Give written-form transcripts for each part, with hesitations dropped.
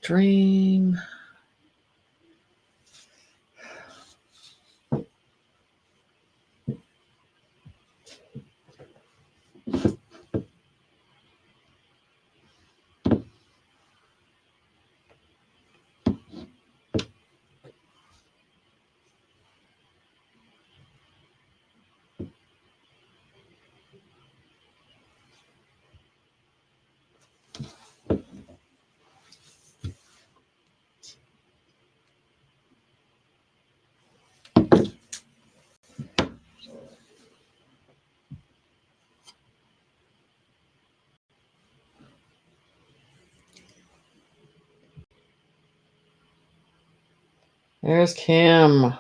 Dream. There's Kim.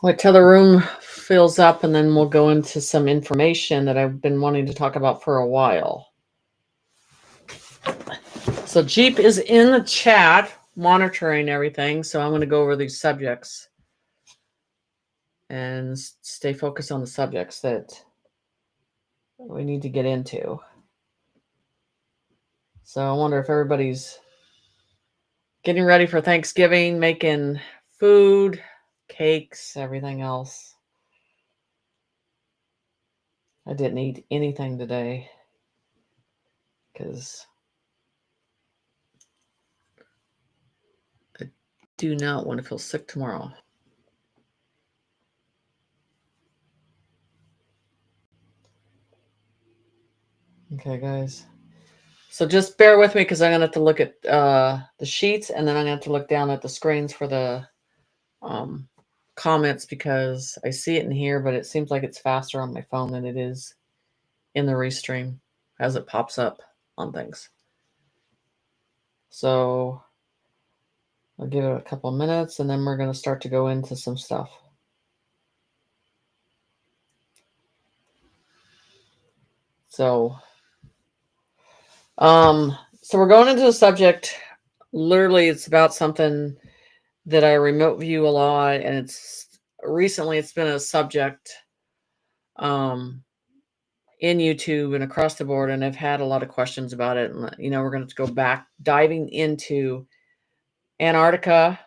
Wait till the room fills up and then we'll go into some information that I've been wanting to talk about for a while. So Jeep is in the chat monitoring everything. So I'm going to go over these subjects and stay focused on the subjects that we need to get into. So I wonder if everybody's getting ready for Thanksgiving, making food, cakes, everything else. I didn't eat anything today because I do not want to feel sick tomorrow. Okay, guys. So just bear with me because I'm going to have to look at the sheets and then I'm going to have to look down at the screens for the comments because I see it in here, but it seems like it's faster on my phone than it is in the restream as it pops up on things. So I'll give it a couple of minutes and then we're going to start to go into some stuff. So we're going into the subject. Literally, it's about something that I remote view a lot, and it's been a subject in YouTube and across the board, and I've had a lot of questions about it. And we're going to go back diving into Antarctica,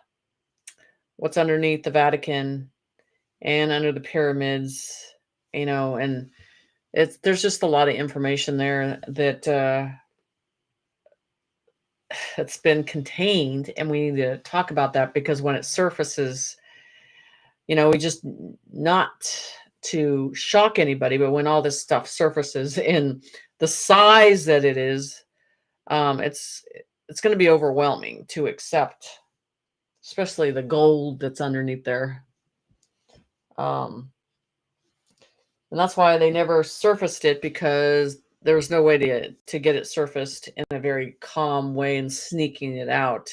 what's underneath the Vatican, and under the pyramids. And there's just a lot of information there that it's been contained, and we need to talk about that because when it surfaces, we just, not to shock anybody, but when all this stuff surfaces in the size that it is, it's going to be overwhelming to accept, especially the gold that's underneath there. And that's why they never surfaced it, because there was no way to get it surfaced in a very calm way and sneaking it out.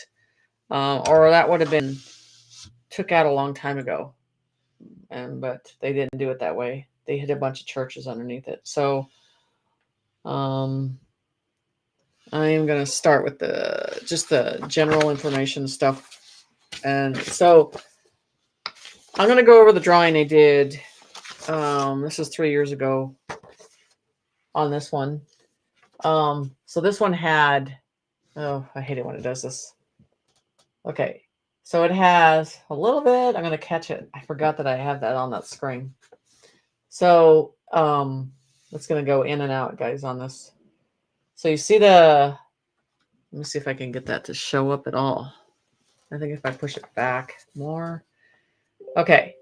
Or that would have been took out a long time ago. But they didn't do it that way. They hid a bunch of churches underneath it. So I am going to start with just the general information stuff. And so I'm going to go over the drawing I did. This is 3 years ago on this one. So this one had, oh, I hate it when it does this. Okay. So it has a little bit, I'm going to catch it. I forgot that I have that on that screen. So it's going to go in and out, guys, on this. So you see let me see if I can get that to show up at all. I think if I push it back more. Okay.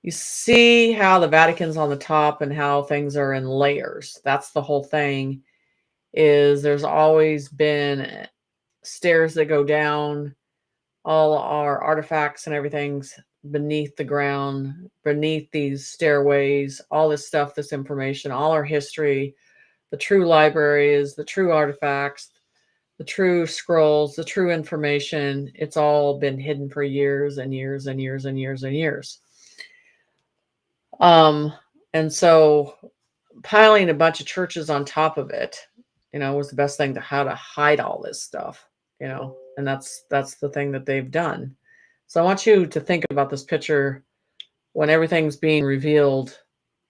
You see how the Vatican's on the top and how things are in layers. That's the whole thing. There's always been stairs that go down. All our artifacts and everything's beneath the ground, beneath these stairways, all this stuff, this information, all our history, the true libraries, the true artifacts, the true scrolls, the true information. It's all been hidden for years and years and years and years and years. And so piling a bunch of churches on top of it, was the best thing how to hide all this stuff, and that's the thing that they've done. So I want you to think about this picture when everything's being revealed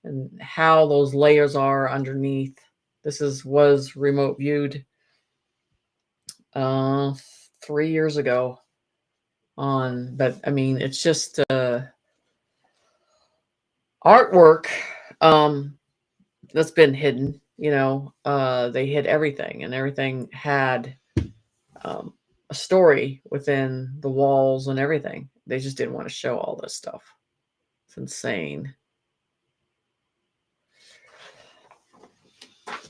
and how those layers are underneath This was remote viewed 3 years ago on, but I mean, it's just artwork that's been hidden. They hid everything, and everything had a story within the walls and everything. They just didn't want to show all this stuff. It's insane.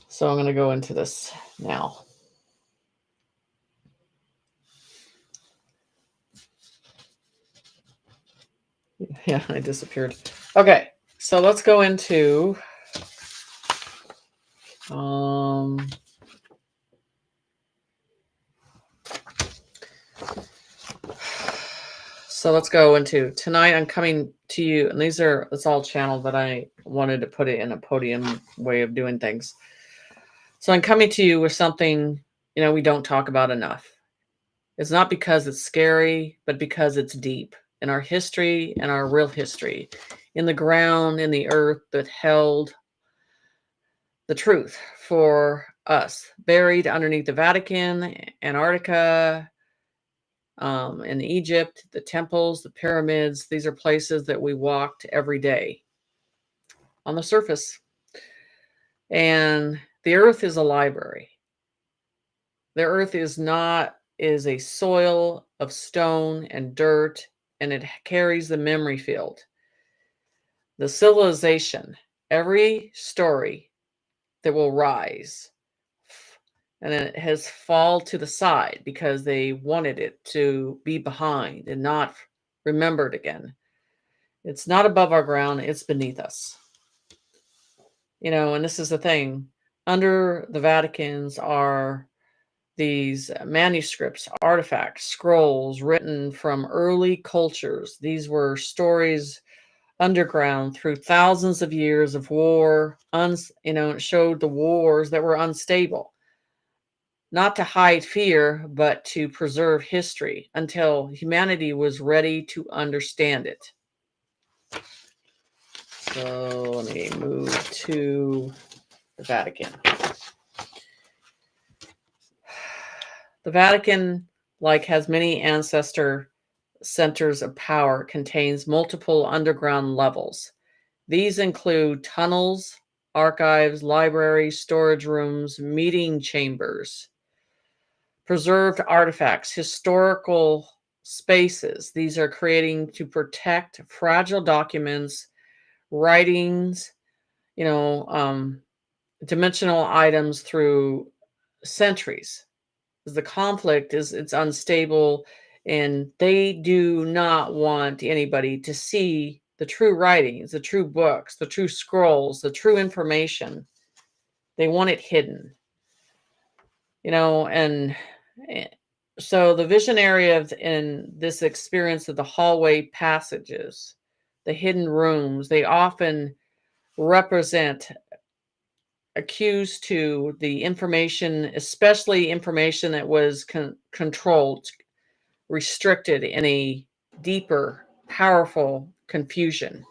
So I'm going to go into this now. Yeah, I disappeared. Okay, so let's go into so let's go into tonight. I'm coming to you, and it's all channeled, but I wanted to put it in a podium way of doing things. So I'm coming to you with something, we don't talk about enough. It's not because it's scary, but because it's deep in our history and our real history, in the ground, in the earth that held the truth for us, buried underneath the Vatican, Antarctica, in Egypt, the temples, the pyramids. These are places that we walked every day on the surface. And the earth is a library. The earth is a soil of stone and dirt, and it carries the memory field. The civilization, every story that will rise, and it has fall to the side because they wanted it to be behind and not remembered again. It's not above our ground, it's beneath us. And this is the thing. Under the Vaticans are these manuscripts, artifacts, scrolls written from early cultures. These were stories underground through thousands of years of war. It showed the wars that were unstable, not to hide fear, but to preserve history until humanity was ready to understand it. So let me move to the Vatican. The Vatican, has many ancestor centers of power, contains multiple underground levels. These include tunnels, archives, libraries, storage rooms, meeting chambers, preserved artifacts, historical spaces. These are creating to protect fragile documents, writings, dimensional items through centuries. The conflict it's unstable, and they do not want anybody to see the true writings, the true books, the true scrolls, the true information. They want it hidden, and so the visionary in this experience of the hallway passages, the hidden rooms, they often represent accused to the information, especially information that was controlled, restricted in a deeper, powerful confusion.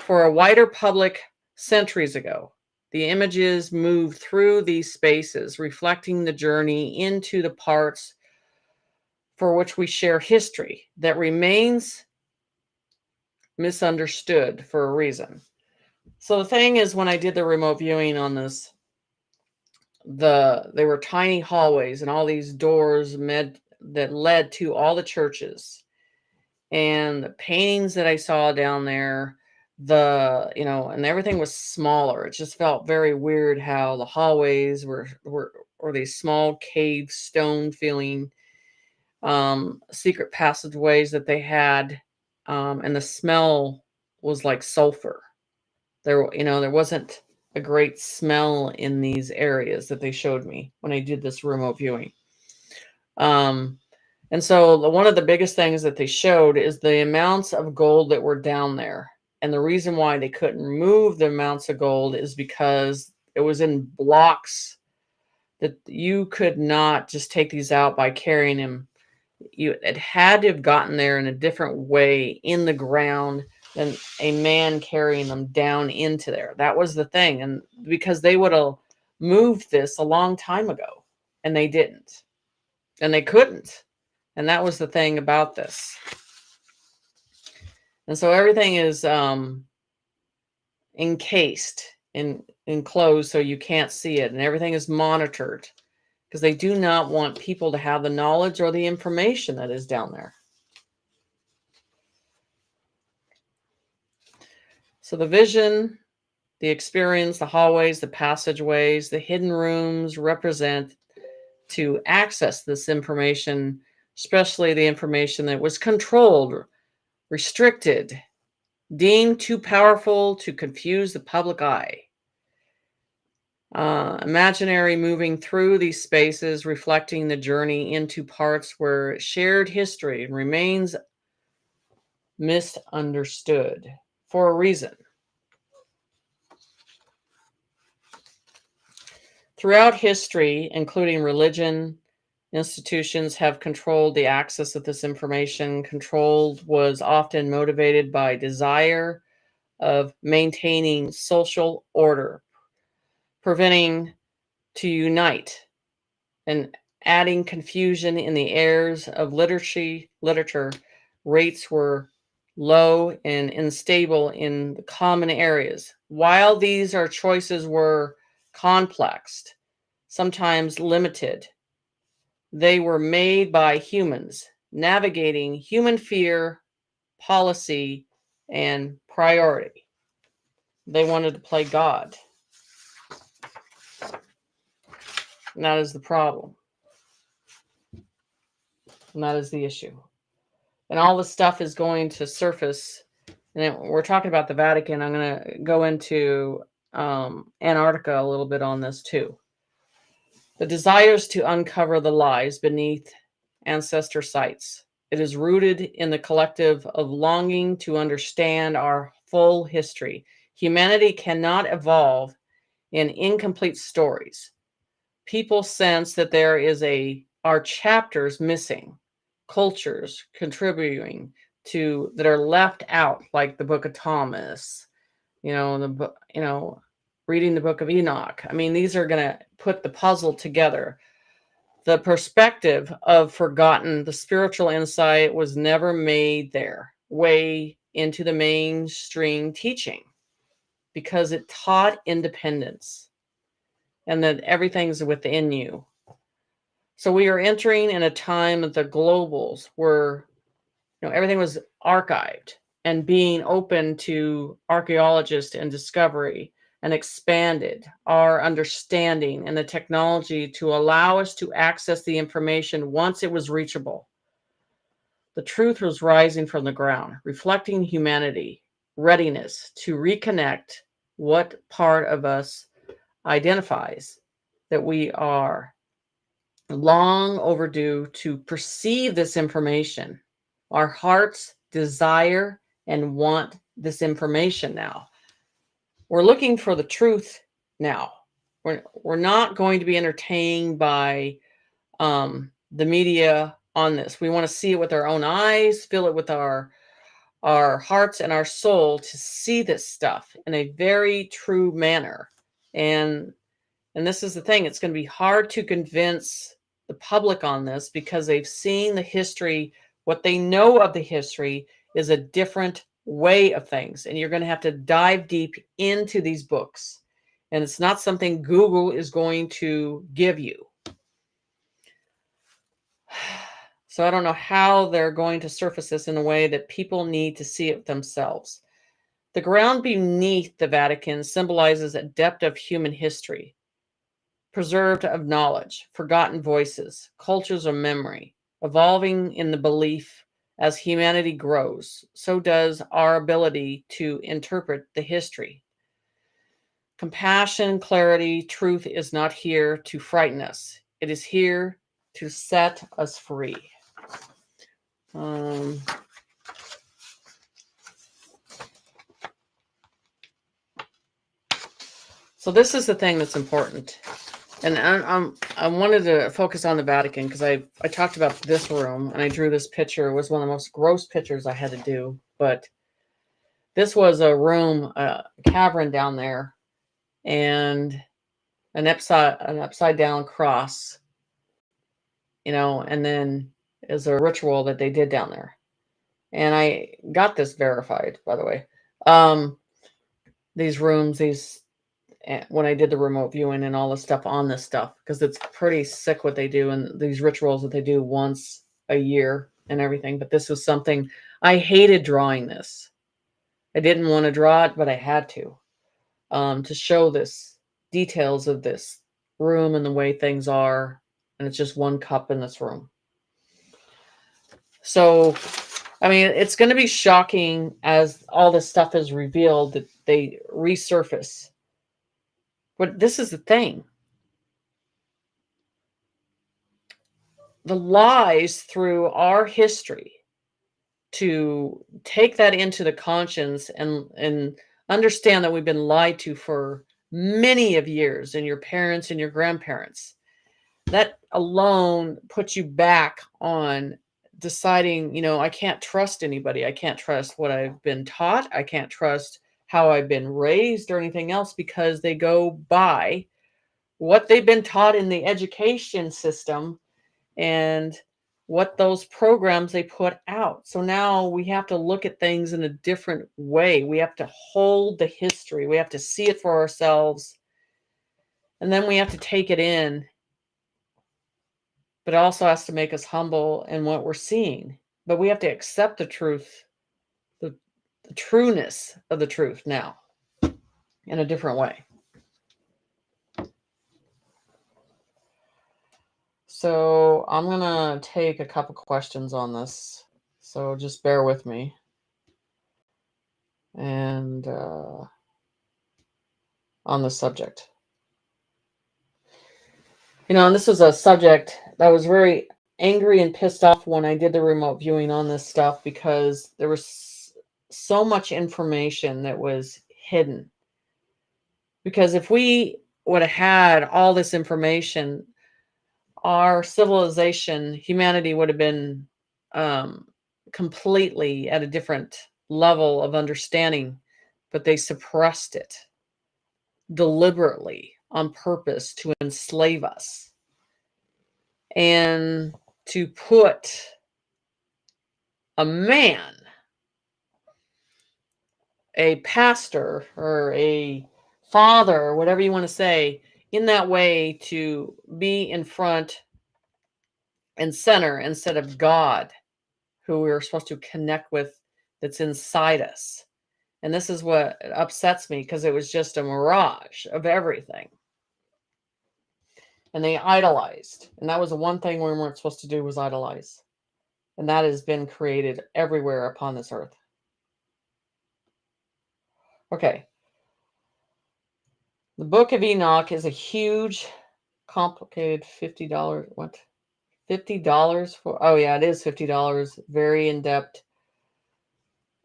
For a wider public centuries ago, the images moved through these spaces, reflecting the journey into the parts for which we share history that remains misunderstood for a reason. So the thing is, when I did the remote viewing on this, they were tiny hallways and all these doors that led to all the churches, and the paintings that I saw down there, and everything was smaller. It just felt very weird how the hallways were these small cave stone feeling secret passageways that they had, and the smell was like sulfur. There wasn't a great smell in these areas that they showed me when I did this remote viewing. And so one of the biggest things that they showed is the amounts of gold that were down there. And the reason why they couldn't remove the amounts of gold is because it was in blocks that you could not just take these out by carrying them. It had to have gotten there in a different way in the ground than a man carrying them down into there. That was the thing. And because they would have moved this a long time ago, and they didn't, and they couldn't. And that was the thing about this. And so everything is encased, enclosed, so you can't see it, and everything is monitored because they do not want people to have the knowledge or the information that is down there. So the vision, the experience, the hallways, the passageways, the hidden rooms represent to access this information, especially the information that was controlled, restricted, deemed too powerful to confuse the public eye. Imaginary moving through these spaces, reflecting the journey into parts where shared history remains misunderstood for a reason. Throughout history, including religion, institutions have controlled the access of this information. Control was often motivated by desire of maintaining social order, preventing to unite, and adding confusion in the airs of literature. Rates were low and unstable in the common areas. While these are choices were complex, sometimes limited, they were made by humans, navigating human fear, policy, and priority. They wanted to play God. And that is the problem. And that is the issue. And all this stuff is going to surface. And we're talking about the Vatican. I'm going to go into Antarctica a little bit on this too. The desires to uncover the lies beneath ancestor sites. It is rooted in the collective of longing to understand our full history. Humanity cannot evolve in incomplete stories. People sense that there are chapters missing, cultures contributing to that are left out, like the Book of Thomas, reading the Book of Enoch. I mean, these are going to put the puzzle together. The perspective of forgotten, the spiritual insight was never made there, way into the mainstream teaching, because it taught independence and that everything's within you. So we are entering in a time of the globals where everything was archived and being open to archaeologists and discovery, and expanded our understanding and the technology to allow us to access the information once it was reachable. The truth was rising from the ground, reflecting humanity, readiness to reconnect what part of us identifies that we are long overdue to perceive this information. Our hearts desire and want this information now. We're looking for the truth now. We're not going to be entertained by the media on this. We want to see it with our own eyes, feel it with our hearts and our soul, to see this stuff in a very true manner. And this is the thing. It's going to be hard to convince the public on this because they've seen the history. What they know of the history is a different way of things, and you're going to have to dive deep into these books, and it's not something Google is going to give you. So I don't know how they're going to surface this in a way that people need to see it themselves. The ground beneath the Vatican symbolizes a depth of human history, preserved of knowledge, forgotten voices, cultures of memory, evolving in the belief. As humanity grows, so does our ability to interpret the history. Compassion, clarity, truth is not here to frighten us. It is here to set us free. So this is the thing that's important. And I wanted to focus on the Vatican because I talked about this room and I drew this picture. It was one of the most gross pictures I had to do. But this was a room, a cavern down there. And an upside down cross, and then is a ritual that they did down there. And I got this verified, by the way. These rooms, when I did the remote viewing and all the stuff on this stuff, because it's pretty sick what they do and these rituals that they do once a year and everything. But this was something I hated drawing this. I didn't want to draw it, but I had to show this details of this room and the way things are. And it's just one cup in this room. So, I mean, it's going to be shocking as all this stuff is revealed that they resurface. But this is the thing. The lies through our history to take that into the conscience and understand that we've been lied to for many of years, and your parents and your grandparents. That alone puts you back on deciding, I can't trust anybody. I can't trust what I've been taught. I can't trust how I've been raised or anything else, because they go by what they've been taught in the education system and what those programs they put out. So now we have to look at things in a different way. We have to hold the history. We have to see it for ourselves. And then we have to take it in. But it also has to make us humble in what we're seeing. But we have to accept the truth, the trueness of the truth now in a different way. So I'm going to take a couple questions on this. So just bear with me. And on the subject. And this was a subject that I was very angry and pissed off when I did the remote viewing on this stuff, because there was so much information that was hidden. Because if we would have had all this information, our civilization, humanity would have been completely at a different level of understanding, but they suppressed it deliberately on purpose to enslave us and to put a man, a pastor, or a father, or whatever you want to say, in that way to be in front and center instead of God, who we are supposed to connect with, that's inside us. And this is what upsets me, because it was just a mirage of everything. And they idolized. And that was the one thing we weren't supposed to do, was idolize. And that has been created everywhere upon this earth. Okay. The Book of Enoch is a huge, complicated $50. What? $50 for? Oh yeah, it is $50. Very in depth.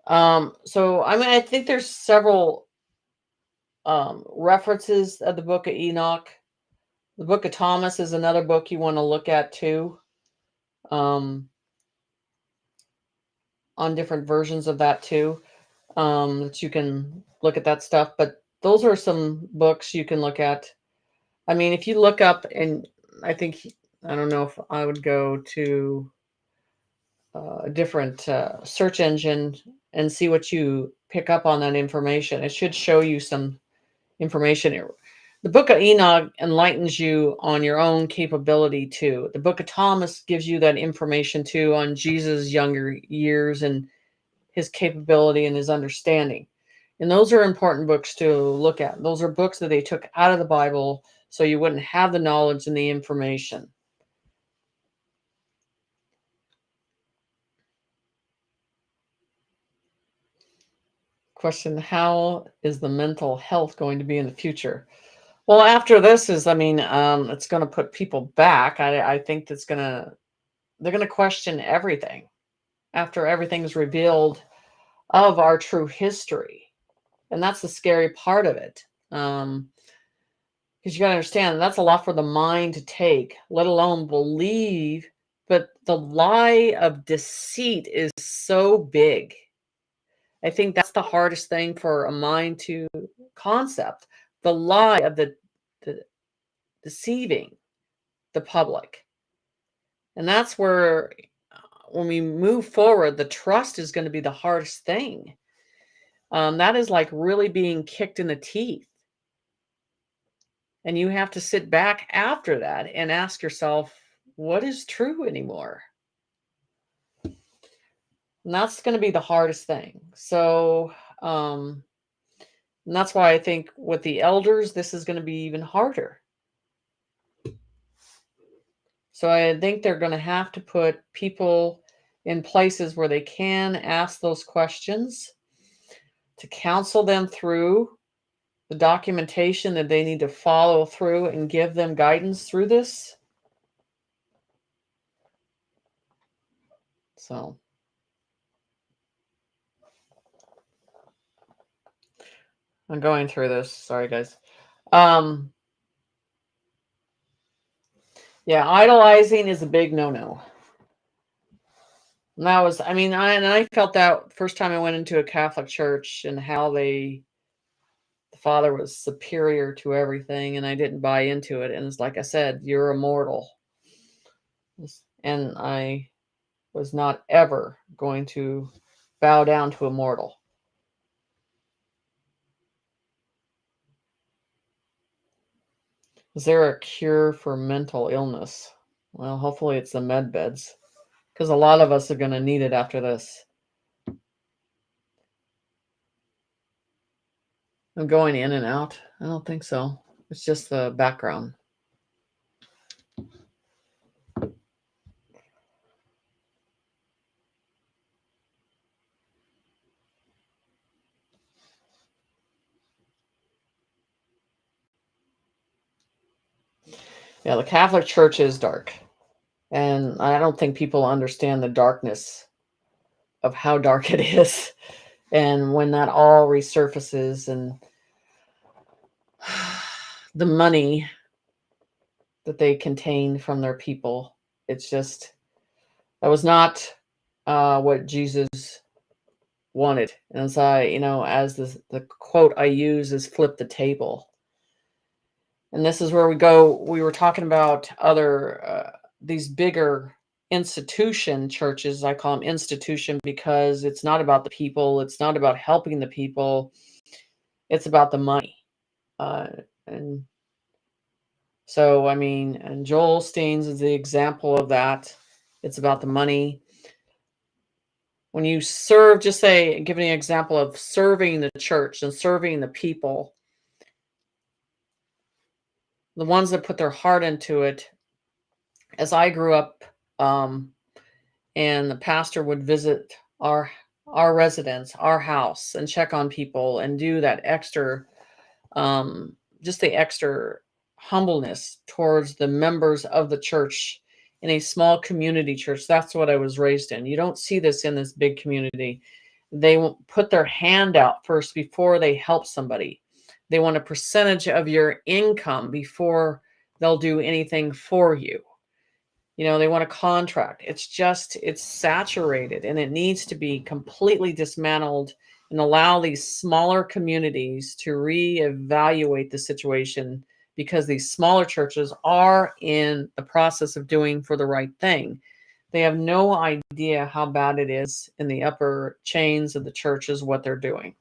So I mean, I think there's several references of the Book of Enoch. The Book of Thomas is another book you want to look at too. On different versions of that too. That you can look at that stuff. But those are some books you can look at. I mean, if you look up, and I don't know if I would go to a different search engine and see what you pick up on that information. It should show you some information. The Book of Enoch enlightens you on your own capability too. The Book of Thomas gives you that information too on Jesus' younger years and his capability and his understanding. And those are important books to look at. Those are books that they took out of the Bible so you wouldn't have the knowledge and the information. Question: how is the mental health going to be in the future? Well, after this it's going to put people back. I think they're going to question everything after everything's revealed of our true history. And that's the scary part of it. Because you got to understand, that's a lot for the mind to take, let alone believe. But the lie of deceit is so big. I think that's the hardest thing for a mind to concept. The lie of the deceiving the public. And that's where, when we move forward, the trust is going to be the hardest thing. That is like really being kicked in the teeth. And you have to sit back after that and ask yourself, what is true anymore? And that's going to be the hardest thing. So, and that's why I think with the elders, this is going to be even harder. So I think they're going to have to put people in places where they can ask those questions, to counsel them through the documentation that they need to follow through, and give them guidance through this. So I'm going through this. Sorry, guys. Yeah, idolizing is a big no-no. And that was, I felt that first time I went into a Catholic church, and how the Father was superior to everything, and I didn't buy into it. And it's like I said, you're immortal. And I was not ever going to bow down to a mortal. Is there a cure for mental illness? Well, hopefully it's the med beds, because a lot of us are going to need it after this. I'm going in and out. I don't think so. It's just the background. Yeah, the Catholic Church is dark. And I don't think people understand the darkness of how dark it is. And when that all resurfaces, and the money that they contain from their people, it's just, that was not what Jesus wanted. And as as the quote I use is, flip the table. And this is where we go. We were talking about other, these bigger institution churches. I call them institution because it's not about the people. It's not about helping the people. It's about the money. And so, and Joel Steens is the example of that. It's about the money. When you serve, just say, give an example of serving the church and serving the people. The ones that put their heart into it. As I grew up, and the pastor would visit our residence, our house, and check on people, and do that extra, just the extra humbleness towards the members of the church in a small community church. That's what I was raised in. You don't see this in this big community. They won't put their hand out first before they help somebody. They want a percentage of your income before they'll do anything for you. They want a contract. It's saturated, and it needs to be completely dismantled, and allow these smaller communities to reevaluate the situation, because these smaller churches are in the process of doing for the right thing. They have no idea how bad it is in the upper chains of the churches, what they're doing.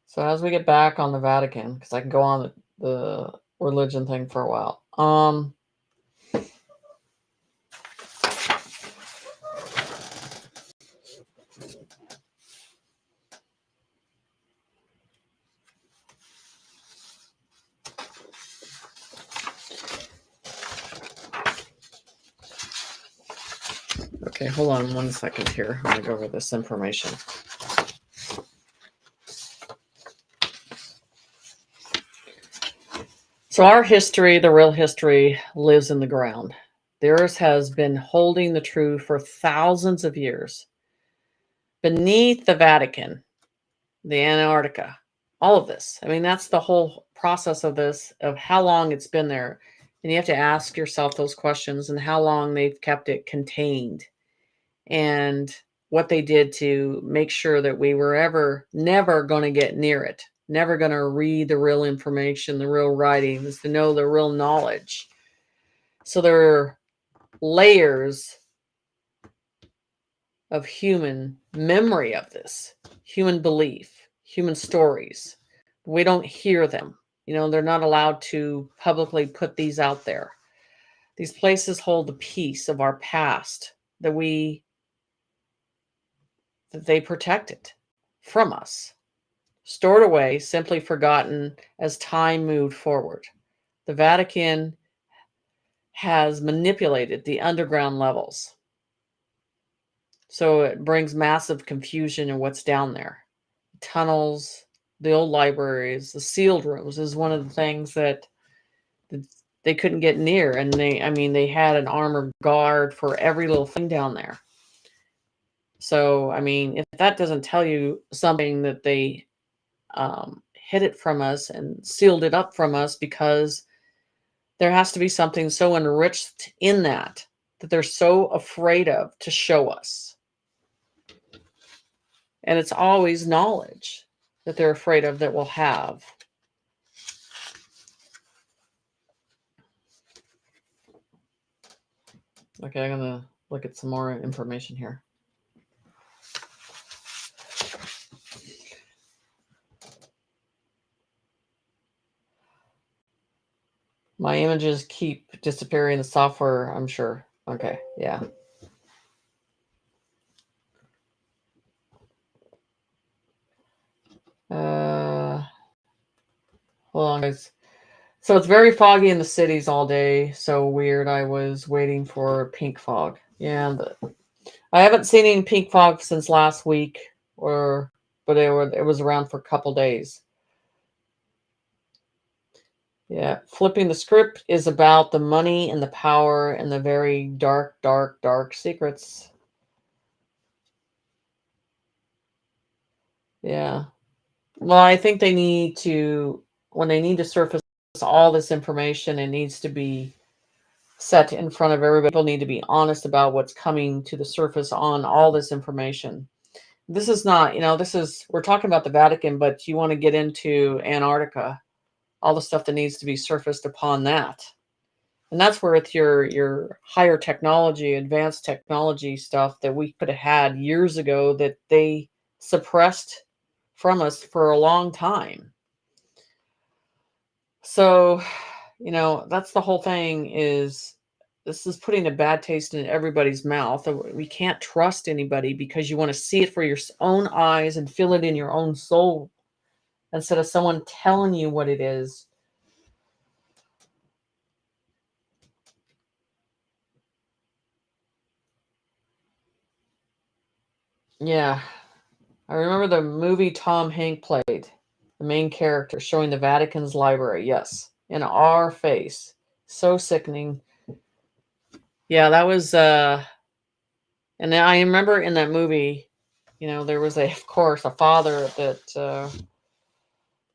So as we get back on the Vatican, because I can go on the religion thing for a while. Okay, hold on 1 second here. I'm going to go over this information. So our history, the real history, lives in the ground. The earth has been holding the truth for thousands of years. Beneath the Vatican, the Antarctica, all of this. That's the whole process of this, of how long it's been there. And you have to ask yourself those questions, and how long they've kept it contained. And what they did to make sure that we were never going to get near it, never going to read the real information, the real writings, to know the real knowledge. So there are layers of human memory of this, human belief, human stories. We don't hear them. They're not allowed to publicly put these out there. These places hold the piece of our past that they protected from us, stored away, simply forgotten as time moved forward. The Vatican has manipulated the underground levels. So it brings massive confusion in what's down there. Tunnels, the old libraries, the sealed rooms is one of the things that they couldn't get near. And they had an armored guard for every little thing down there. So, if that doesn't tell you something, that they hid it from us and sealed it up from us, because there has to be something so enriched in that they're so afraid of to show us. And it's always knowledge that they're afraid of that we'll have. Okay, I'm going to look at some more information here. My images keep disappearing. The software, I'm sure. Okay, yeah. Hold on, guys. So it's very foggy in the cities all day. So weird. I was waiting for pink fog. Yeah, I haven't seen any pink fog since last week, but it was around for a couple days. Yeah, flipping the script is about the money and the power and the very dark, dark, dark secrets. Yeah. Well, I think when they need to surface all this information, it needs to be set in front of everybody. People need to be honest about what's coming to the surface on all this information. This is not, we're talking about the Vatican, but you want to get into Antarctica, all the stuff that needs to be surfaced upon that. And that's where with your higher technology, advanced technology stuff that we could have had years ago that they suppressed from us for a long time. So, that's the whole thing. This is putting a bad taste in everybody's mouth. We can't trust anybody because you want to see it for your own eyes and feel it in your own soul instead of someone telling you what it is. Yeah. I remember the movie Tom Hanks played, the main character, showing the Vatican's library. Yes. In our face. So sickening. Yeah, that was, and I remember in that movie, there was of course, a father that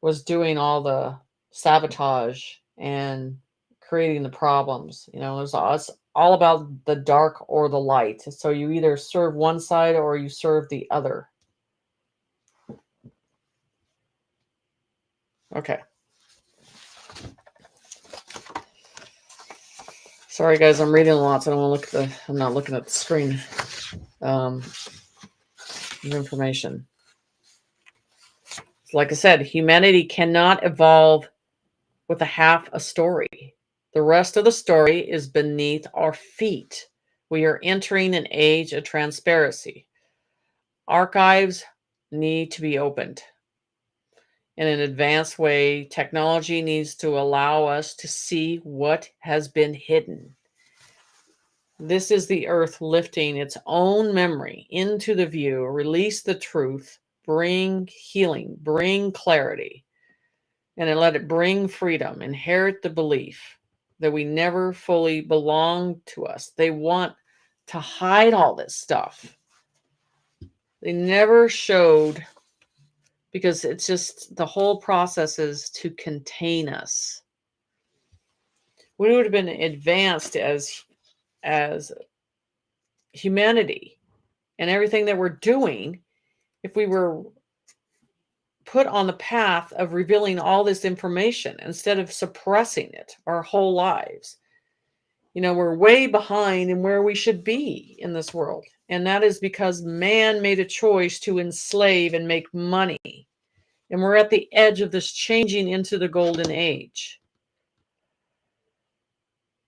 was doing all the sabotage and creating the problems. It's all about the dark or the light. So you either serve one side or you serve the other. Okay. Sorry, guys, I'm reading a lot, so I don't want to I'm not looking at the screen. Information. Like I said, humanity cannot evolve with half a story. The rest of the story is beneath our feet. We are entering an age of transparency. Archives need to be opened. In an advanced way, technology needs to allow us to see what has been hidden. This is the earth lifting its own memory into the view, release the truth, bring healing, bring clarity, and then let it bring freedom, inherit the belief that we never fully belong to us. They want to hide all this stuff. They never showed, because it's just the whole process is to contain us. We would have been advanced as humanity and everything that we're doing, if we were put on the path of revealing all this information instead of suppressing it our whole lives. We're way behind in where we should be in this world. And that is because man made a choice to enslave and make money. And we're at the edge of this changing into the golden age.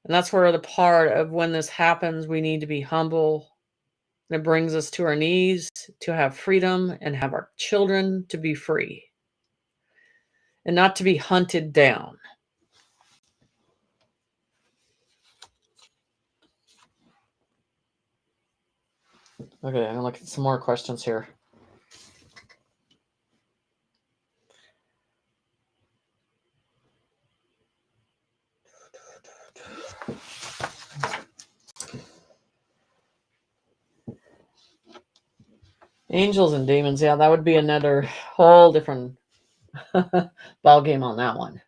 And that's where the part of when this happens, we need to be humble. And it brings us to our knees to have freedom and have our children to be free and not to be hunted down. Okay, I'm gonna look at some more questions here. Angels and demons, yeah, that would be another whole different ball game on that one.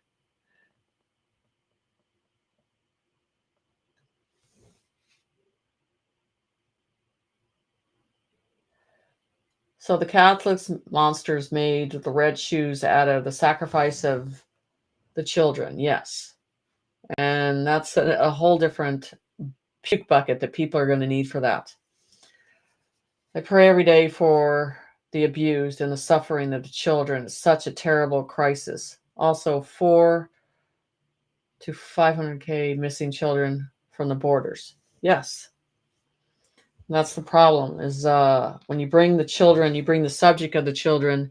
So the Catholics monsters made the red shoes out of the sacrifice of the children, yes. And that's a whole different puke bucket that people are going to need for that. I pray every day for the abused and the suffering of the children. It's such a terrible crisis. Also, 4 to 500K missing children from the borders. Yes. That's the problem is when you bring the children, you bring the subject of the children,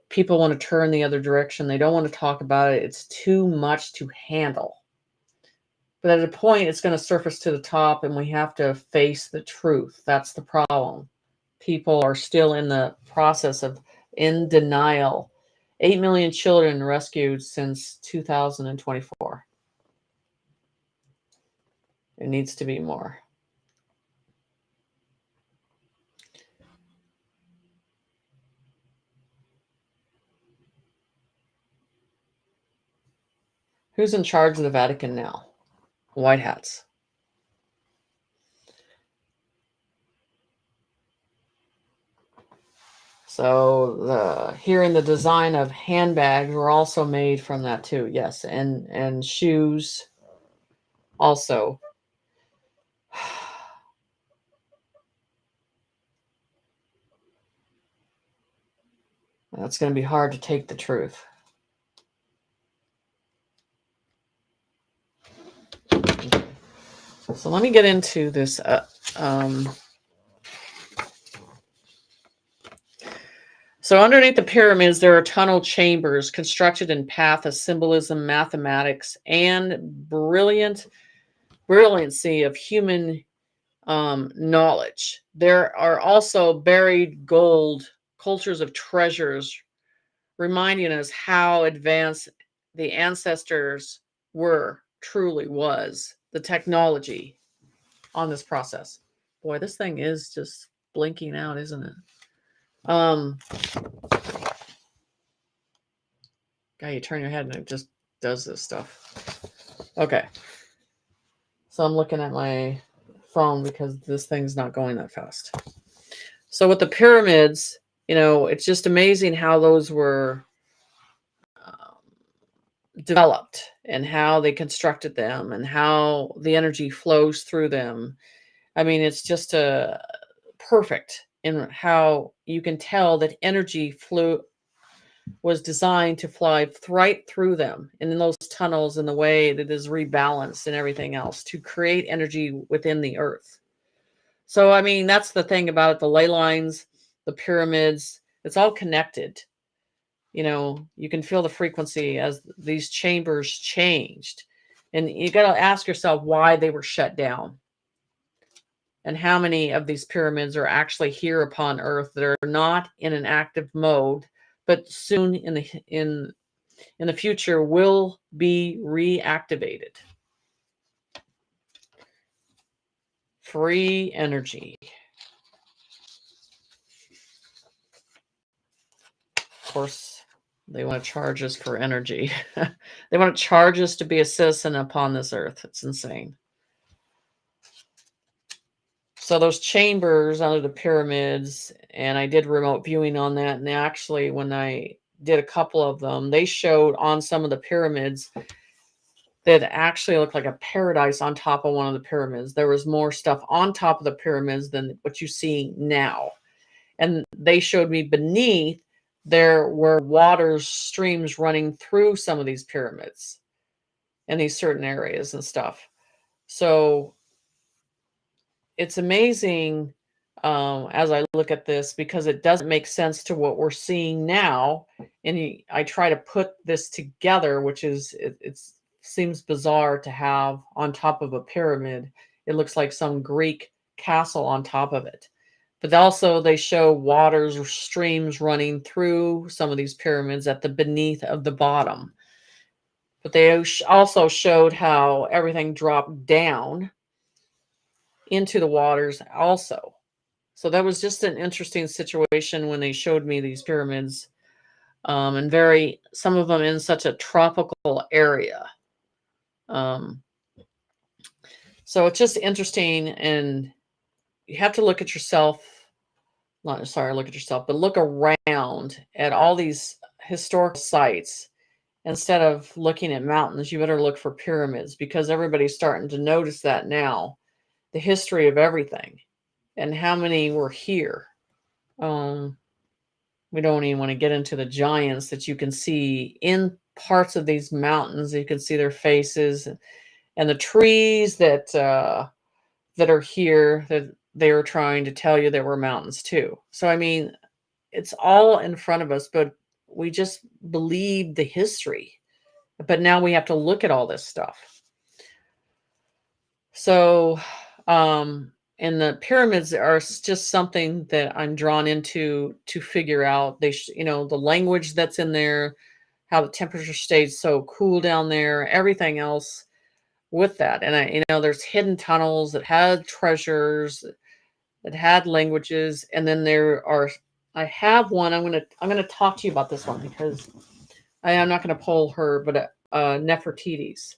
people want to turn the other direction. They don't want to talk about it. It's too much to handle. But at a point, it's going to surface to the top and we have to face the truth. That's the problem. People are still in the process of in denial. 8 million children rescued since 2024. It needs to be more. Who's in charge of the Vatican now? White hats. So hearing the design of handbags were also made from that too. Yes, and shoes also. That's going to be hard to take the truth. Okay. So let me get into this. So underneath the pyramids, there are tunnel chambers constructed in path of symbolism, mathematics, and brilliancy of human knowledge. There are also buried gold, cultures of treasures, reminding us how advanced the ancestors truly was, the technology on this process. Boy, this thing is just blinking out, isn't it? Guy, you turn your head and it just does this stuff. Okay. So I'm looking at my phone because this thing's not going that fast. So with the pyramids, it's just amazing how those were developed and how they constructed them and how the energy flows through them. I mean, it's just perfect in how you can tell that energy was designed to fly right through them and in those tunnels in the way that is rebalanced and everything else to create energy within the earth. So, I mean, that's the thing about it, the ley lines, the pyramids, it's all connected. You can feel the frequency as these chambers changed. And you got to ask yourself why they were shut down. And how many of these pyramids are actually here upon Earth that are not in an active mode, but soon in the future will be reactivated. Free energy. Of course, they want to charge us for energy. They want to charge us to be a citizen upon this earth. It's insane. So those chambers under the pyramids, and I did remote viewing on that. And actually, when I did a couple of them, they showed on some of the pyramids that actually looked like a paradise on top of one of the pyramids. There was more stuff on top of the pyramids than what you see now. And they showed me beneath there were waters, streams running through some of these pyramids in these certain areas and stuff. So it's amazing as I look at this, because it doesn't make sense to what we're seeing now. And I try to put this together, which is, it seems bizarre to have on top of a pyramid. It looks like some Greek castle on top of it. But also they show waters or streams running through some of these pyramids at the beneath of the bottom. But they also showed how everything dropped down into the waters also. So that was just an interesting situation when they showed me these pyramids, and some of them in such a tropical area. So it's just interesting, and you have to look at yourself. Not sorry, look at yourself, but look around at all these historical sites. Instead of looking at mountains, you better look for pyramids, because everybody's starting to notice that now. The history of everything and how many were here. We don't even want to get into the giants that you can see in parts of these mountains. You can see their faces, and the trees that are here, that they were trying to tell you there were mountains too. So I mean, it's all in front of us, but we just believe the history. But now we have to look at all this stuff. So, and the pyramids are just something that I'm drawn into to figure out. The language that's in there, how the temperature stays so cool down there, everything else with that. And there's hidden tunnels that had treasures, that had languages, and then I have one. I'm gonna talk to you about this one, because I'm not gonna pull her, but Nefertiti's,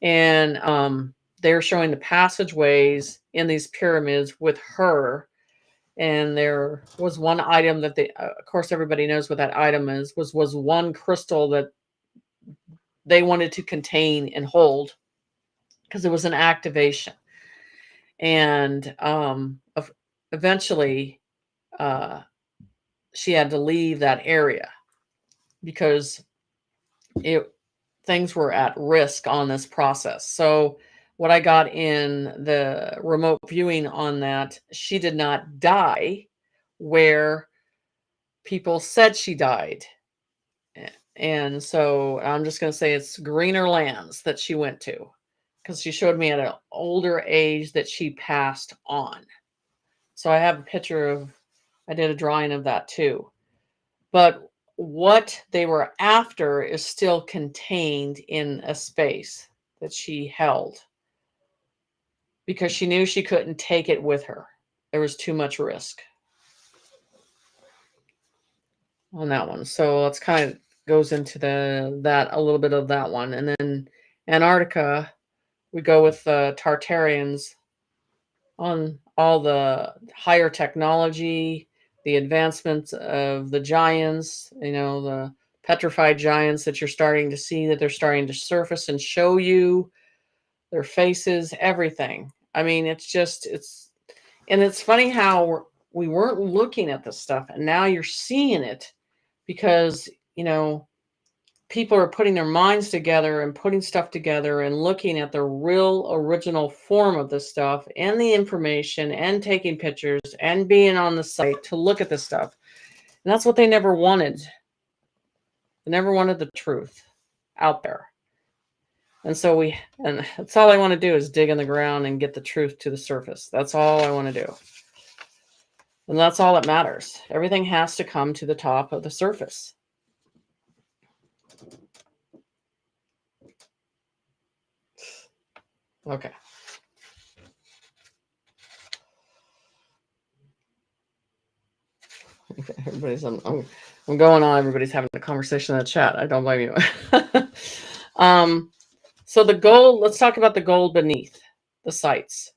and they're showing the passageways in these pyramids with her. And there was one item that of course, everybody knows what that item is, was one crystal that they wanted to contain and hold, because it was an activation. And eventually, she had to leave that area, because things were at risk on this process. So what I got in the remote viewing on that, she did not die where people said she died. And so I'm just going to say it's greener lands that she went to, because she showed me at an older age that she passed on. So I have a picture I did a drawing of that too. But what they were after is still contained in a space that she held, because she knew she couldn't take it with her. There was too much risk on that one. So let's kind of goes into that a little bit of that one. And then Antarctica, we go with the Tartarians on all the higher technology, the advancements of the giants, the petrified giants that you're starting to see, that they're starting to surface and show you their faces, everything. I mean, it's funny how we weren't looking at this stuff, and now you're seeing it, because, people are putting their minds together and putting stuff together and looking at the real original form of this stuff and the information, and taking pictures and being on the site to look at this stuff. And that's what they never wanted. They never wanted the truth out there. And that's all I want to do, is dig in the ground and get the truth to the surface. That's all I want to do. And that's all that matters. Everything has to come to the top of the surface. Okay. Everybody's I'm going on. Everybody's having a conversation in the chat. I don't blame you. So the gold. Let's talk about the gold beneath the sites.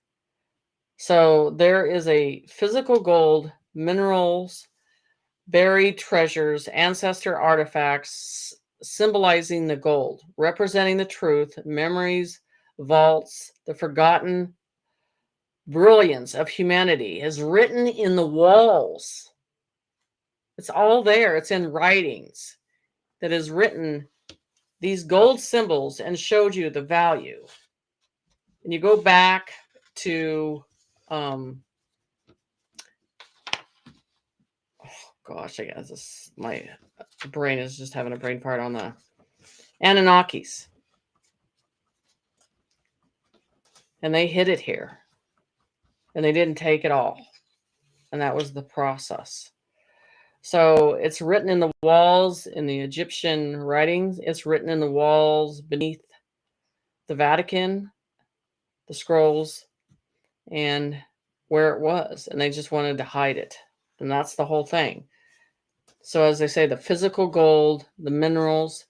So there is a physical gold, minerals, buried treasures, ancestor artifacts symbolizing the gold, representing the truth, memories, vaults, the forgotten brilliance of humanity is written in the walls. It's all there. It's in writings that is written these gold symbols and showed you the value. And you go back to, gosh, I guess this, my brain is just having a brain fart on the Anunnakis. And they hid it here. And they didn't take it all. And that was the process. So it's written in the walls in the Egyptian writings. It's written in the walls beneath the Vatican, the scrolls, and where it was. And they just wanted to hide it. And that's the whole thing. So as they say, the physical gold, the minerals,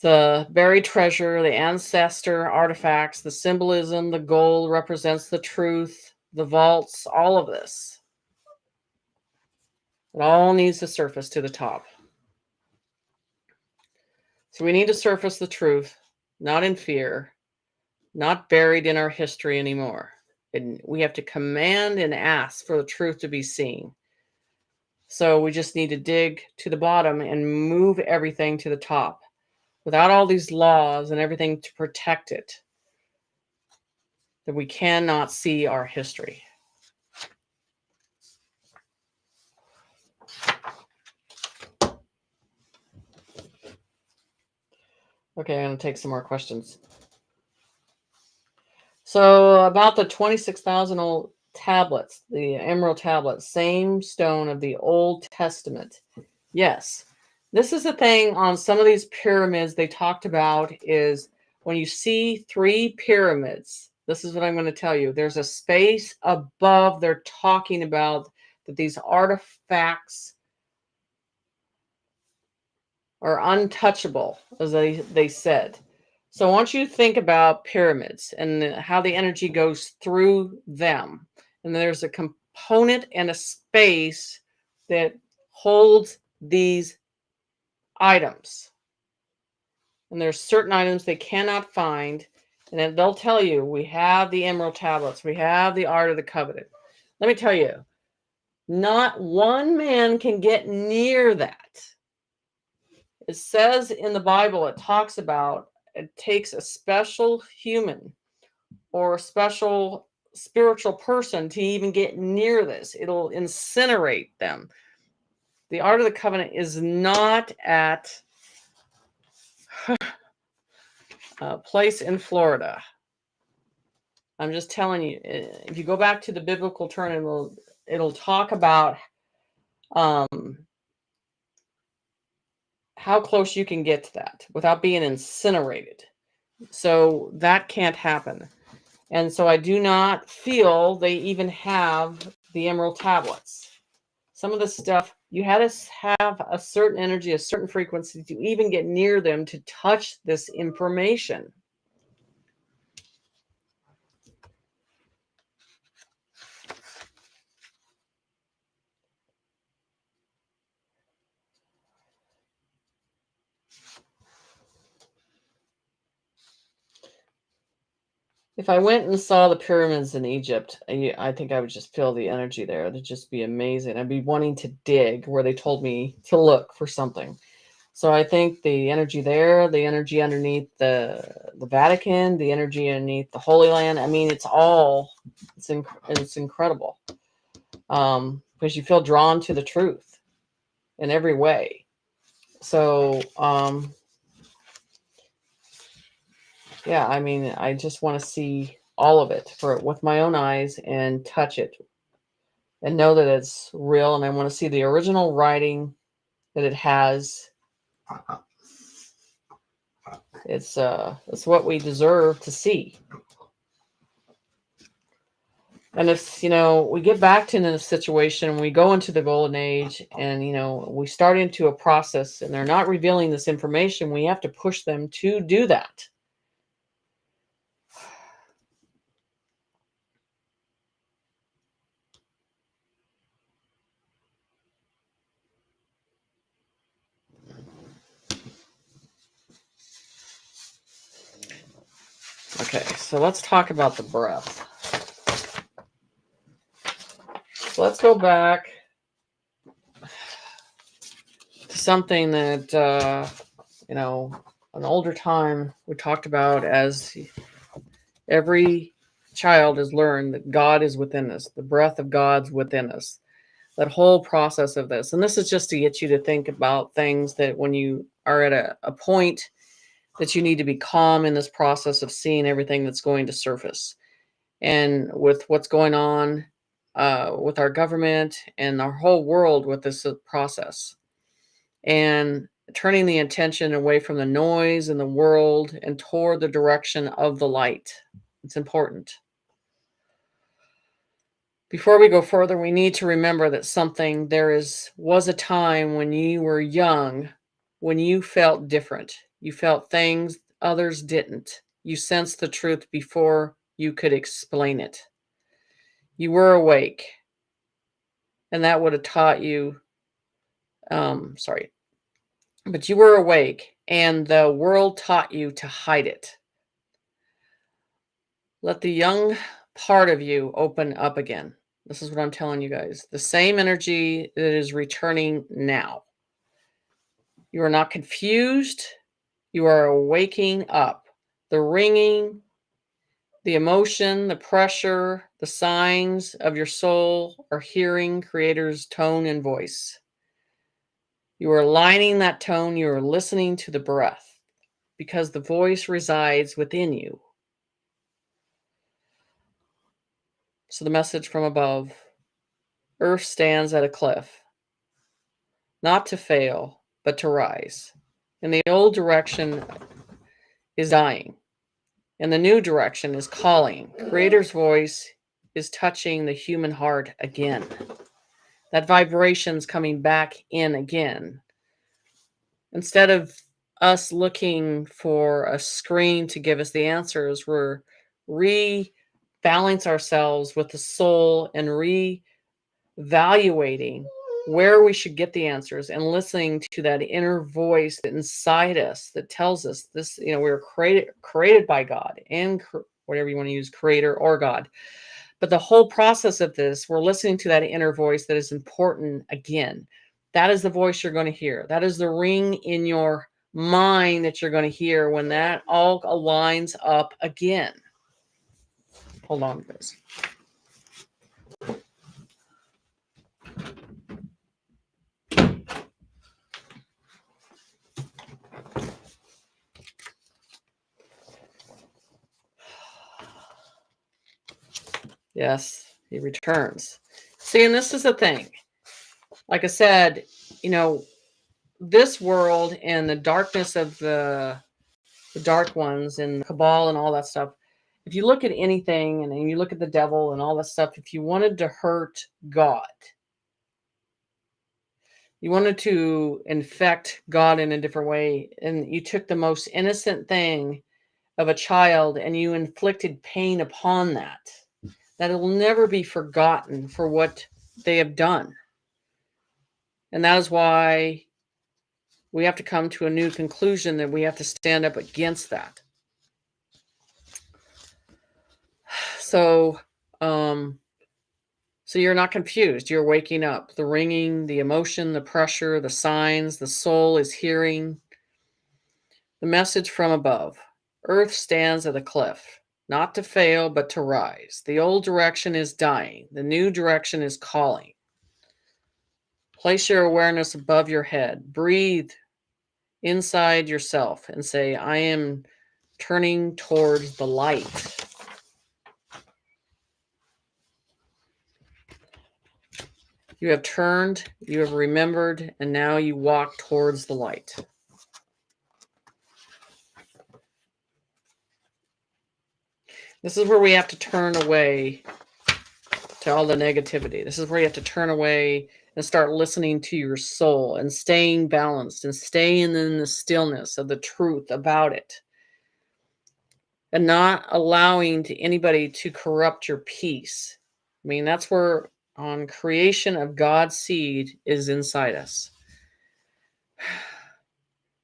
the buried treasure, the ancestor artifacts, the symbolism, the gold represents the truth, the vaults, all of this. It all needs to surface to the top. So we need to surface the truth, not in fear, not buried in our history anymore. And we have to command and ask for the truth to be seen. So we just need to dig to the bottom and move everything to the top without all these laws and everything to protect it. That we cannot see our history. Okay, I'm going to take some more questions. So about the 26,000 old tablets, the emerald tablets, same stone of the Old Testament. Yes, this is the thing on some of these pyramids they talked about is when you see 3 pyramids, this is what I'm going to tell you. There's a space above they're talking about that these artifacts are untouchable, as they said. So once you think about pyramids and how the energy goes through them, and there's a component and a space that holds these items. And there's certain items they cannot find. And then they'll tell you, we have the emerald tablets. We have the Art of the Covenant. Let me tell you, not one man can get near that. It says in the Bible, it talks about it takes a special human or a special spiritual person to even get near this. It'll incinerate them. The Art of the Covenant is not at a place in Florida. I'm just telling you, if you go back to the biblical turn, it'll talk about how close you can get to that without being incinerated. So that can't happen. And so I do not feel they even have the emerald tablets. Some of the stuff, you had to have a certain energy, a certain frequency to even get near them to touch this information. If I went and saw the pyramids in Egypt, I think I would just feel the energy there. It'd just be amazing. I'd be wanting to dig where they told me to look for something. So I think the energy there, the energy underneath the Vatican, the energy underneath the Holy Land, I mean, it's incredible. Because you feel drawn to the truth in every way. So, yeah, I mean, I just want to see all of it with my own eyes and touch it and know that it's real. And I want to see the original writing that it has. It's what we deserve to see. And if, we get back to the situation, we go into the golden age and, we start into a process and they're not revealing this information, we have to push them to do that. Okay, so let's talk about the breath. So let's go back to something that, an older time we talked about as every child has learned that God is within us, the breath of God's within us, that whole process of this. And this is just to get you to think about things that when you are at a point that you need to be calm in this process of seeing everything that's going to surface. And with what's going on with our government and our whole world with this process, and turning the attention away from the noise in the world and toward the direction of the light. It's important. Before we go further, we need to remember that was a time when you were young, when you felt different. You felt things others didn't. You sensed the truth before you could explain it. You were awake, and that would have taught you, but you were awake, and the world taught you to hide it. Let the young part of you open up again. This is what I'm telling you guys. The same energy that is returning now. You are not confused. You are waking up. The ringing, the emotion, the pressure, the signs of your soul are hearing Creator's tone and voice. You are aligning that tone. You are listening to the breath because the voice resides within you. So the message from above: Earth stands at a cliff, not to fail, but to rise. And the old direction is dying, and the new direction is calling. Creator's voice is touching the human heart again. That vibration's coming back in again. Instead of us looking for a screen to give us the answers, we're rebalance ourselves with the soul and reevaluating where we should get the answers and listening to that inner voice that inside us that tells us this, we were created by God, and whatever you want to use, creator or God. But the whole process of this, we're listening to that inner voice that is important again. That is the voice you're going to hear. That is the ring in your mind that you're going to hear when that all aligns up again. Hold on, guys. Yes, he returns. See, and this is the thing. Like I said, this world and the darkness of the dark ones and the cabal and all that stuff. If you look at anything and you look at the devil and all that stuff, if you wanted to hurt God, you wanted to infect God in a different way, and you took the most innocent thing of a child and you inflicted pain upon that it will never be forgotten for what they have done. And that is why we have to come to a new conclusion, that we have to stand up against that. So you're not confused. You're waking up. The ringing, the emotion, the pressure, the signs, the soul is hearing the message from above. Earth stands at a cliff, not to fail, but to rise. The old direction is dying. The new direction is calling. Place your awareness above your head. Breathe inside yourself and say, I am turning towards the light. You have turned, you have remembered, and now you walk towards the light. This is where we have to turn away to all the negativity. This is where you have to turn away and start listening to your soul and staying balanced and staying in the stillness of the truth about it. And not allowing to anybody to corrupt your peace. I mean, that's where on creation of God's seed is inside us.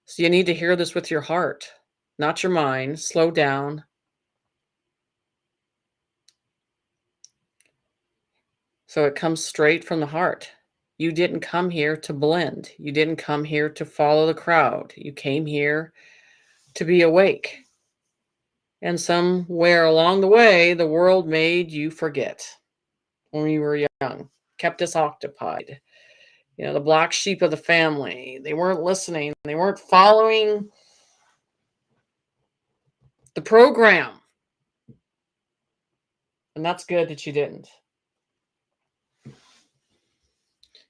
So you need to hear this with your heart, not your mind. Slow down. So it comes straight from the heart. You didn't come here to blend. You didn't come here to follow the crowd. You came here to be awake. And somewhere along the way, the world made you forget when you were young, kept us occupied. The black sheep of the family. They weren't listening. They weren't following the program. And that's good that you didn't.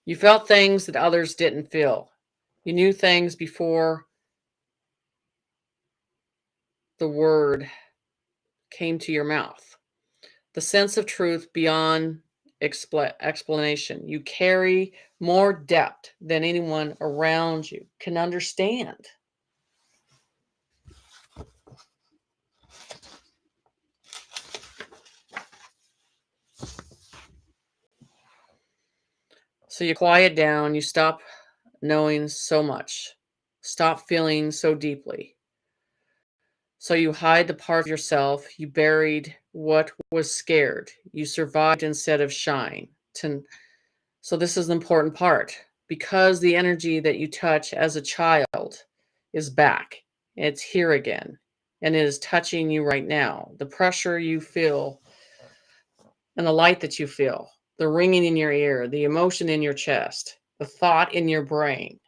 You felt things that others didn't feel. You knew things before the word came to your mouth. The sense of truth beyond explanation. You carry more depth than anyone around you can understand. So you quiet down, you stop knowing so much, stop feeling so deeply. So you hide the part of yourself, you buried what was scared, you survived instead of shine. So this is an important part because the energy that you touch as a child is back. It's here again and it is touching you right now. The pressure you feel and the light that you feel, the ringing in your ear, the emotion in your chest, the thought in your brain.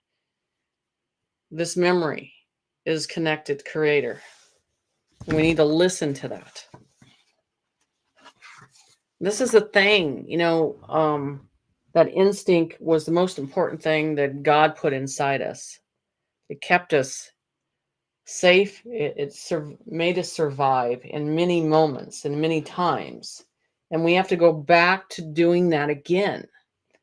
This memory is connected to Creator. And we need to listen to that. This is the thing, that instinct was the most important thing that God put inside us. It kept us safe. It made us survive in many moments and many times. And we have to go back to doing that again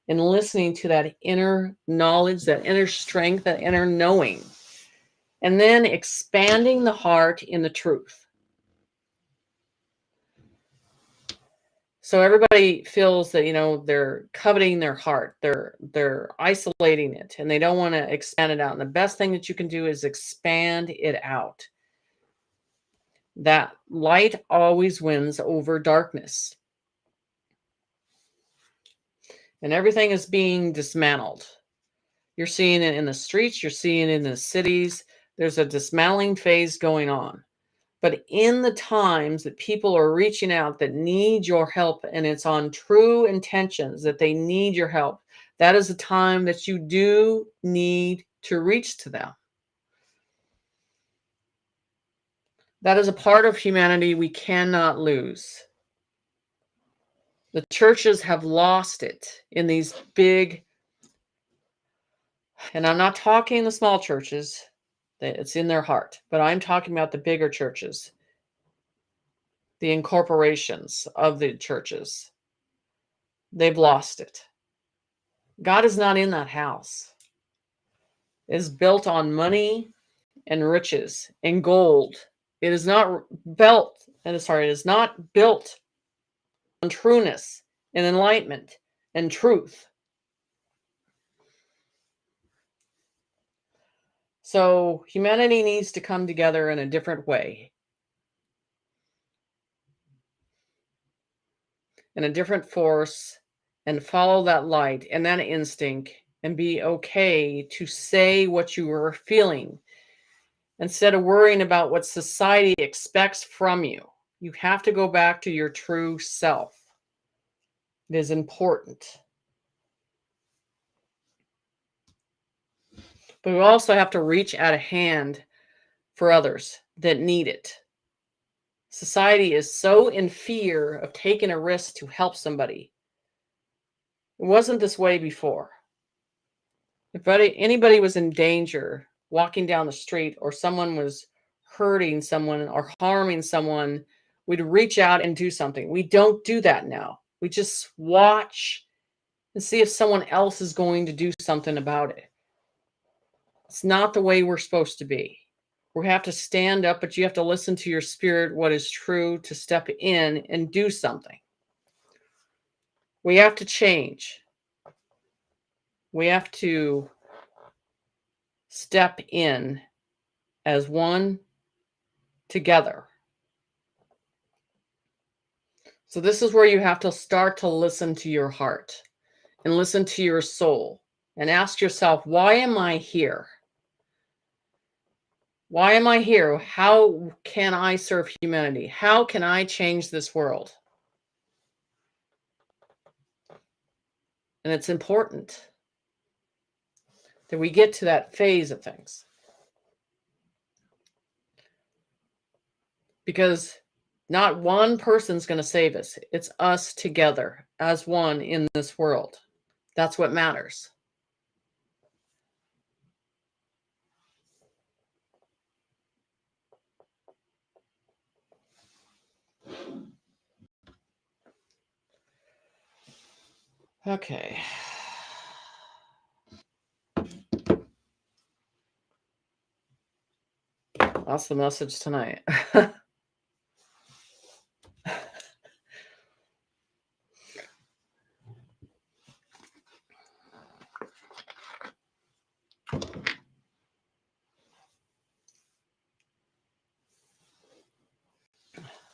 and listening to that inner knowledge, that inner strength, that inner knowing. And then expanding the heart in the truth. So everybody feels that, they're coveting their heart. They're isolating it and they don't want to expand it out. And the best thing that you can do is expand it out. That light always wins over darkness. And everything is being dismantled. You're seeing it in the streets, you're seeing it in the cities. There's a dismantling phase going on. But in the times that people are reaching out that need your help, and it's on true intentions that they need your help, that is a time that you do need to reach to them. That is a part of humanity we cannot lose. The churches have lost it in these big, and I'm not talking the small churches, it's in their heart, but I'm talking about the bigger churches, the incorporations of the churches. They've lost it. God is not in that house. It is built on money and riches and gold. It is not it is not built on trueness and enlightenment and truth. So humanity needs to come together in a different way, in a different force, and follow that light and that instinct and be okay to say what you are feeling instead of worrying about what society expects from you. You have to go back to your true self. It is important. But we also have to reach out a hand for others that need it. Society is so in fear of taking a risk to help somebody. It wasn't this way before. If anybody was in danger walking down the street or someone was hurting someone or harming someone, we'd reach out and do something. We don't do that now. We just watch and see if someone else is going to do something about it. It's not the way we're supposed to be. We have to stand up, but you have to listen to your spirit, what is true, to step in and do something. We have to change. We have to step in as one together. So this is where you have to start to listen to your heart and listen to your soul and ask yourself, why am I here? Why am I here? How can I serve humanity? How can I change this world? And it's important that we get to that phase of things. Because not one person's going to save us. It's us together as one in this world. That's what matters. Okay. That's the message tonight.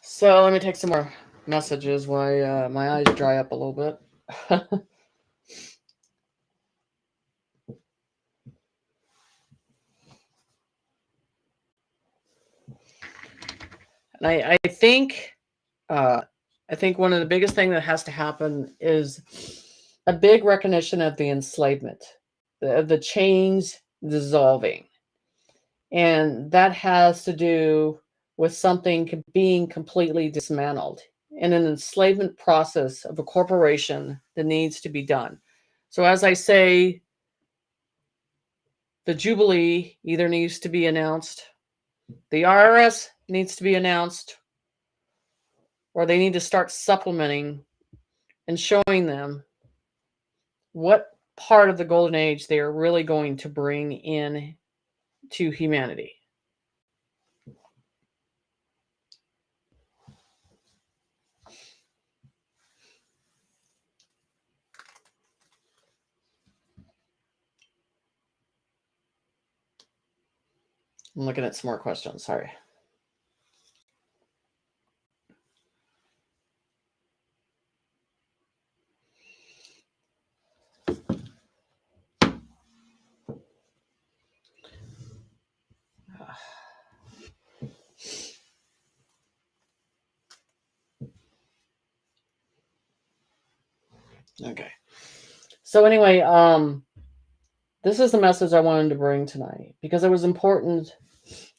So let me take some more messages while my eyes dry up a little bit. And I think one of the biggest thing that has to happen is a big recognition of the enslavement, the chains dissolving. And that has to do with something being completely dismantled in an enslavement process of a corporation that needs to be done. So as I say, the Jubilee either needs to be announced, the IRS needs to be announced, or they need to start supplementing and showing them what part of the golden age they are really going to bring in to humanity. I'm looking at some more questions. Sorry. Okay. So anyway, this is the message I wanted to bring tonight because it was important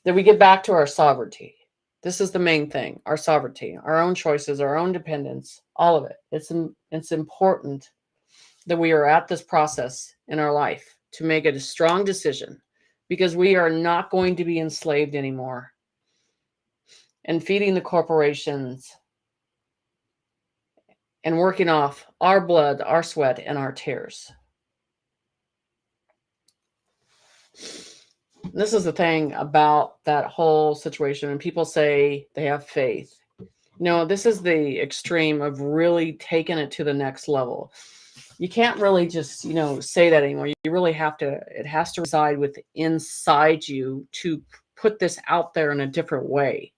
that we get back to our sovereignty. This is the main thing, our sovereignty, our own choices, our own dependence, all of it. It's important that we are at this process in our life to make a strong decision because we are not going to be enslaved anymore and feeding the corporations and working off our blood, our sweat, and our tears. This is the thing about that whole situation. When people say they have faith, no, this is the extreme of really taking it to the next level. You can't really just, say that anymore. You really have to, it has to reside with inside you to put this out there in a different way.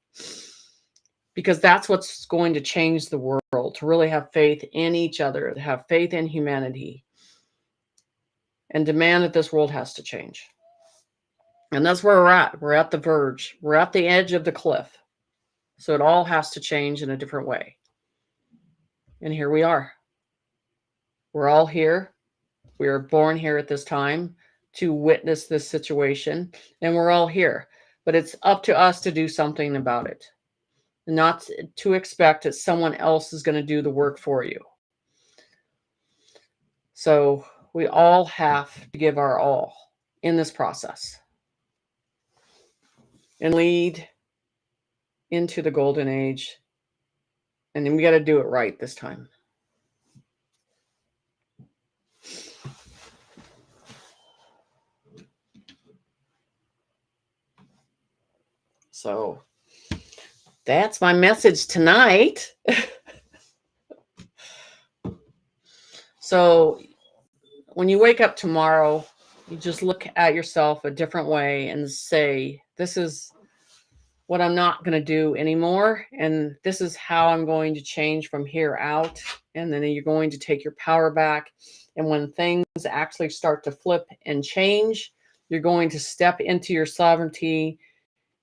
Because that's what's going to change the world, to really have faith in each other, to have faith in humanity, and demand that this world has to change. And that's where we're at. We're at the verge. We're at the edge of the cliff. So it all has to change in a different way. And here we are. We're all here. We were born here at this time to witness this situation. And we're all here. But it's up to us to do something about it. Not to expect that someone else is going to do the work for you. So we all have to give our all in this process and lead into the golden age. And then we got to do it right this time. So that's my message tonight. So when you wake up tomorrow, you just look at yourself a different way and say, this is what I'm not going to do anymore. And this is how I'm going to change from here out. And then you're going to take your power back. And when things actually start to flip and change, you're going to step into your sovereignty,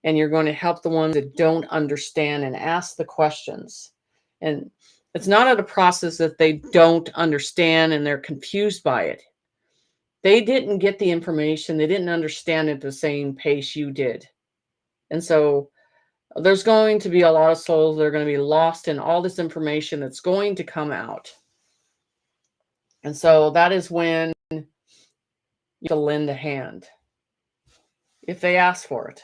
and you're going to help the ones that don't understand and ask the questions. And it's not at a process that they don't understand and they're confused by it. They didn't get the information. They didn't understand it at the same pace you did. And so there's going to be a lot of souls that are going to be lost in all this information that's going to come out. And so that is when you have to lend a hand if they ask for it,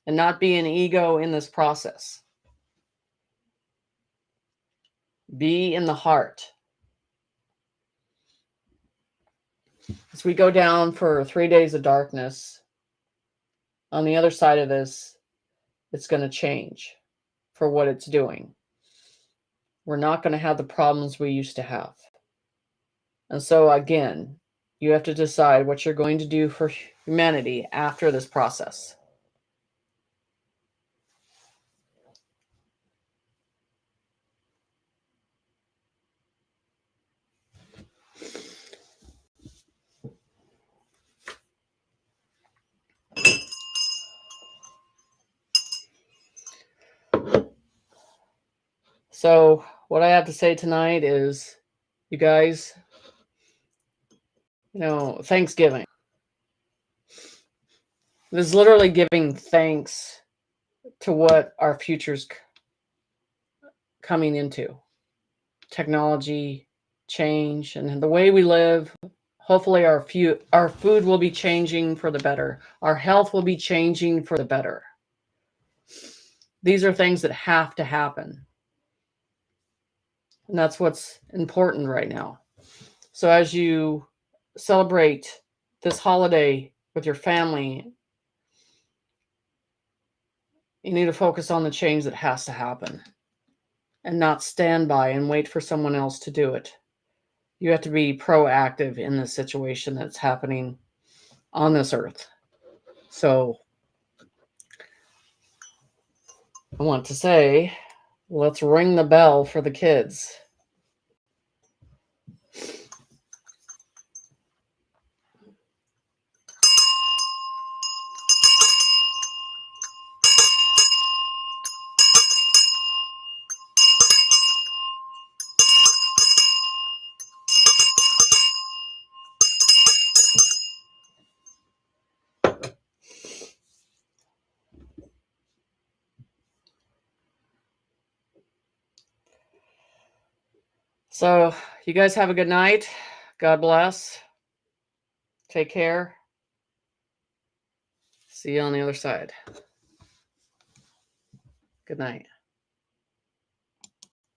and not be an ego in this process. Be in the heart. As we go down for 3 days of darkness, on the other side of this, it's going to change for what it's doing. We're not going to have the problems we used to have. And so again, you have to decide what you're going to do for humanity after this process. So what I have to say tonight is, you guys, Thanksgiving. This is literally giving thanks to what our future's coming into. Technology, change, and the way we live. Hopefully our food will be changing for the better. Our health will be changing for the better. These are things that have to happen. And that's what's important right now. So as you celebrate this holiday with your family, you need to focus on the change that has to happen and not stand by and wait for someone else to do it. You have to be proactive in the situation that's happening on this earth. So I want to say, let's ring the bell for the kids. So you guys have a good night. God bless. Take care. See you on the other side. Good night.